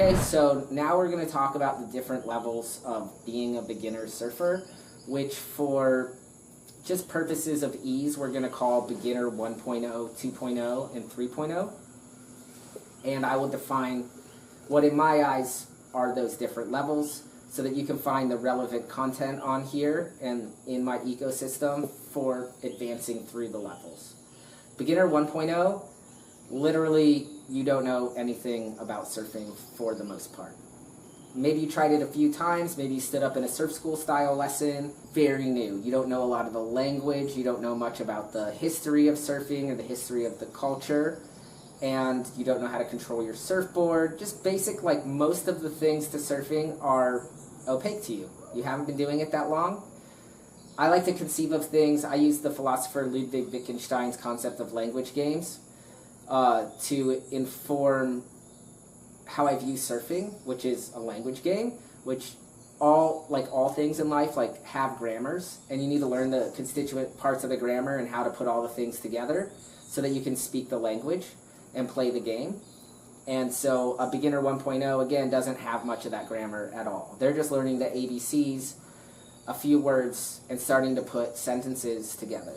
Okay, so now we're going to talk about the different levels of being a beginner surfer, which for just purposes of ease, we're going to call beginner 1.0, 2.0, and 3.0. And I will define what in my eyes are those different levels so that you can find the relevant content on here and in my ecosystem for advancing through the levels. Beginner 1.0, literally you don't know anything about surfing for the most part. Maybe you tried it a few times, maybe you stood up in a surf school style lesson, very new. You don't know a lot of the language, you don't know much about the history of surfing or the history of the culture, and you don't know how to control your surfboard. Just basic, like most of the things to surfing are opaque to you. You haven't been doing it that long. I like to conceive of things, I use the philosopher Ludwig Wittgenstein's concept of language games to inform how I view surfing, which is a language game, which all things in life have grammars, and you need to learn the constituent parts of the grammar and how to put all the things together so that you can speak the language and play the game. And so a beginner 1.0, again, doesn't have much of that grammar at all. They're just learning the ABCs, a few words, and starting to put sentences together.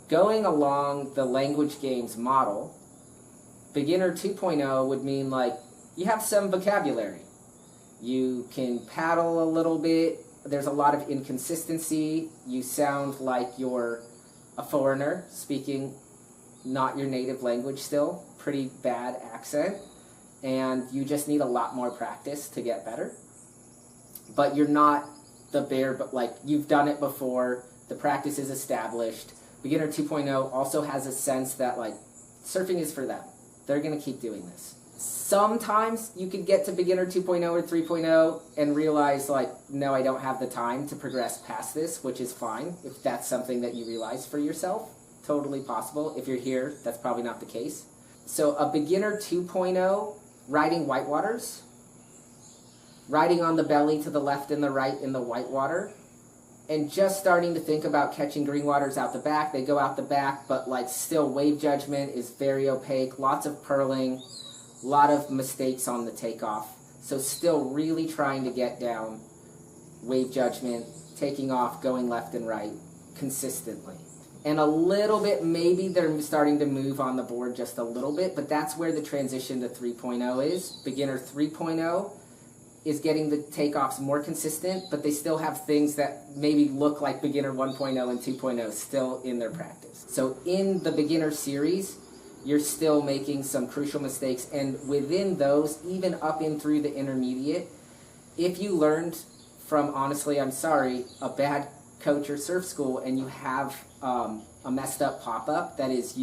Going along the language games model, beginner 2.0 would mean you have some vocabulary. You can paddle a little bit. There's a lot of inconsistency. You sound like you're a foreigner speaking not your native language still. Pretty bad accent. And you just need a lot more practice to get better. But you're not the bear, but you've done it before. The practice is established. Beginner 2.0 also has a sense that surfing is for them. They're going to keep doing this. Sometimes you could get to beginner 2.0 or 3.0 and realize no, I don't have the time to progress past this, which is fine if that's something that you realize for yourself. Totally possible. If you're here, that's probably not the case. So a beginner 2.0, riding whitewaters, riding on the belly to the left and the right in the whitewater, and just starting to think about catching green waters out the back. They go out the back, but still wave judgment is very opaque, lots of purling, a lot of mistakes on the takeoff. So still really trying to get down wave judgment, taking off, going left and right consistently. And a little bit, maybe they're starting to move on the board just a little bit, but that's where the transition to 3.0 is. Beginner 3.0 is getting the takeoffs more consistent, but they still have things that maybe look like beginner 1.0 and 2.0 still in their practice. So in the beginner series, you're still making some crucial mistakes, and within those, even up in through the intermediate, if you learned from, honestly, I'm sorry, a bad coach or surf school, and you have a messed up pop-up, that is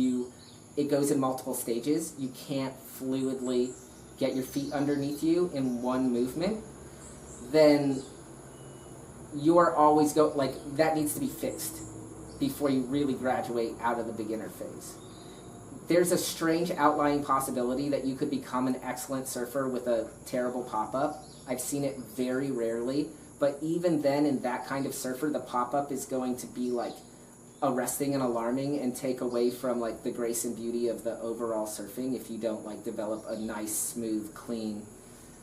it goes in multiple stages, you can't fluidly get your feet underneath you in one movement, then you are always that needs to be fixed before you really graduate out of the beginner phase. There's a strange outlying possibility that you could become an excellent surfer with a terrible pop-up. I've seen it very rarely, but even then in that kind of surfer, the pop-up is going to be arresting and alarming and take away from the grace and beauty of the overall surfing if you don't develop a nice, smooth, clean,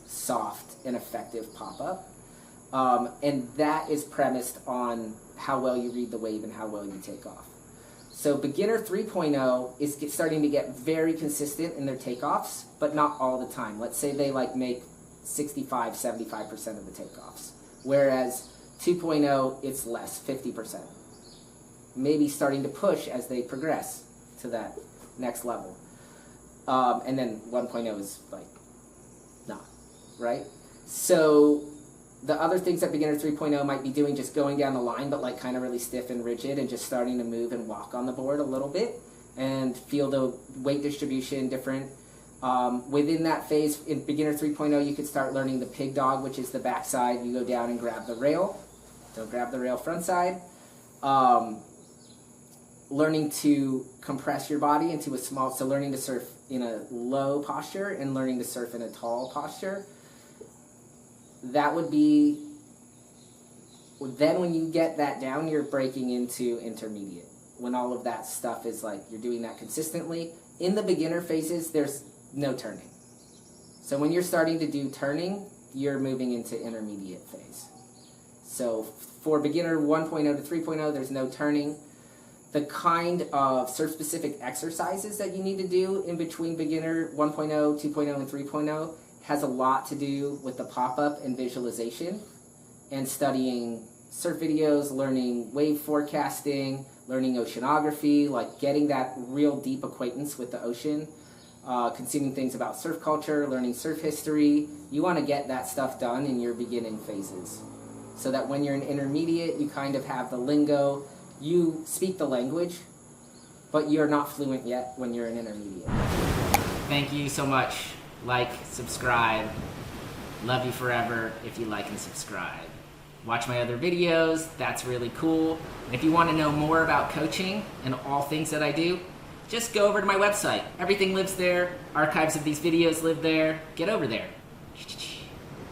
soft, and effective pop-up. And that is premised on how well you read the wave and how well you take off. So beginner 3.0 is starting to get very consistent in their takeoffs, but not all the time. Let's say they make 65, 75% of the takeoffs, whereas 2.0, it's less, 50%. Maybe starting to push as they progress to that next level. And then 1.0 is not, right? So the other things that beginner 3.0 might be doing, just going down the line, but kind of really stiff and rigid and just starting to move and walk on the board a little bit and feel the weight distribution different. Within that phase, in beginner 3.0, you could start learning the pig dog, which is the backside. You go down and grab the rail. Don't grab the rail front side. Learning to compress your body into a small, so learning to surf in a low posture and learning to surf in a tall posture. That would be, then when you get that down, you're breaking into intermediate. When all of that stuff is you're doing that consistently. In the beginner phases, there's no turning. So when you're starting to do turning, you're moving into intermediate phase. So for beginner 1.0 to 3.0, there's no turning. The kind of surf-specific exercises that you need to do in between beginner 1.0, 2.0, and 3.0 has a lot to do with the pop-up and visualization and studying surf videos, learning wave forecasting, learning oceanography, like getting that real deep acquaintance with the ocean, consuming things about surf culture, learning surf history. You want to get that stuff done in your beginning phases so that when you're an intermediate, you kind of have the lingo. You speak the language, but you're not fluent yet when you're an intermediate. Thank you so much. Like, subscribe. Love you forever if you like and subscribe. Watch my other videos. That's really cool. And if you want to know more about coaching and all things that I do, just go over to my website. Everything lives there. Archives of these videos live there. Get over there.